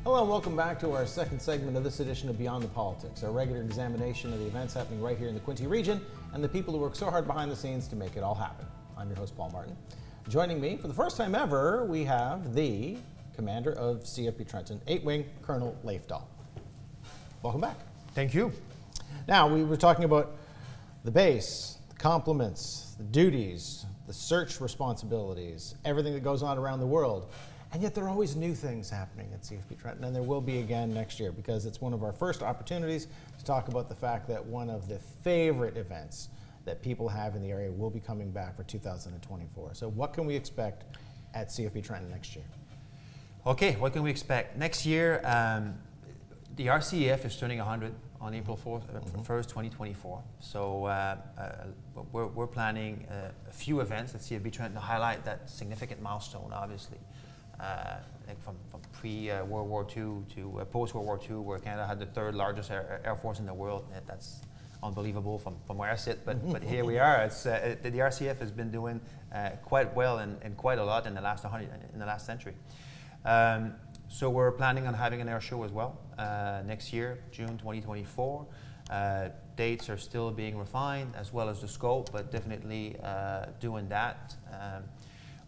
Hello and welcome back to our second segment of this edition of Beyond the Politics, our regular examination of the events happening right here in the Quinte region and the people who work so hard behind the scenes to make it all happen. I'm your host, Paul Martin. Joining me for the first time ever, we have the commander of CFB Trenton, 8th Wing, Colonel Leif Dahl. Welcome back. Thank you. Now, we were talking about the base, the complements, the duties, the search responsibilities, everything that goes on around the world. And yet there are always new things happening at CFB Trenton, and there will be again next year, because it's one of our first opportunities to talk about the fact that one of the favorite events that people have in the area will be coming back for 2024. So what can we expect at CFB Trenton next year? Okay, what can we expect? Next year, the RCEF is turning 100 on April 1st, 2024. So we're planning a few events at CFB Trenton to highlight that significant milestone, obviously. Like from pre-World War II to post-World War II, where Canada had the third largest air force in the world. That's unbelievable from where I sit, but here we are. It's the RCF has been doing quite well and quite a lot in the last century. So we're planning on having an air show as well next year, June 2024. Dates are still being refined, as well as the scope, but definitely doing that.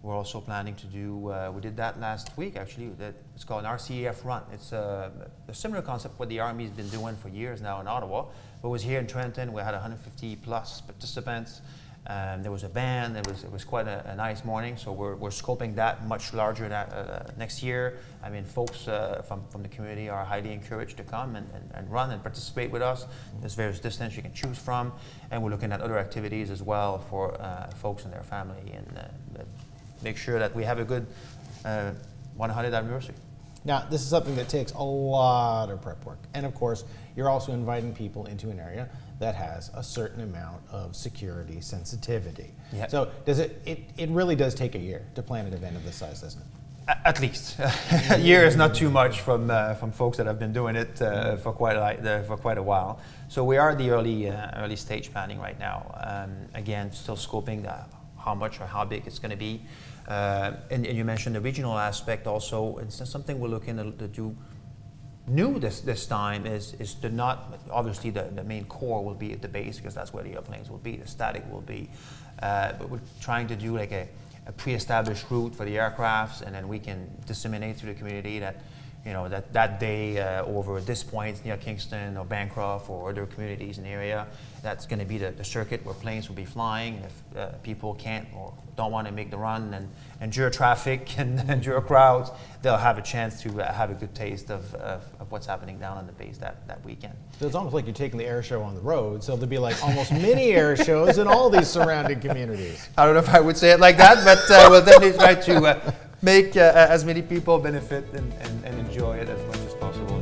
We're also planning to do, we did that last week actually, it's called an RCEF Run. It's a similar concept what the Army's been doing for years now in Ottawa, but it was here in Trenton. We had 150 plus participants. There was a band, it was quite a nice morning, so we're scoping that much larger next year. I mean, folks from the community are highly encouraged to come and run and participate with us. There's various distances you can choose from, and we're looking at other activities as well for folks and their family, and make sure that we have a good 100th anniversary. Now, this is something that takes a lot of prep work. And of course, you're also inviting people into an area that has a certain amount of security sensitivity. Yep. So does it really does take a year to plan an event of this size, doesn't it? At least. A year is not too much from folks that have been doing it for quite a while. So we are at the early stage planning right now. Again, still scoping how much or how big it's going to be. And you mentioned the regional aspect also. It's something we're looking to do new this time is to not, obviously the main core will be at the base, because that's where the airplanes will be, the static will be, but we're trying to do like a pre-established route for the aircrafts, and then we can disseminate to the community that, you know, that day over at this point near Kingston or Bancroft or other communities in the area, that's going to be the circuit where planes will be flying. If people can't or don't want to make the run and endure traffic and endure crowds, they'll have a chance to have a good taste of what's happening down on the base that weekend. So it's almost like you're taking the air show on the road, so there'll be like almost mini air shows in all these surrounding communities. I don't know if I would say it like that, but we'll definitely try to make as many people benefit and enjoy it as much as possible.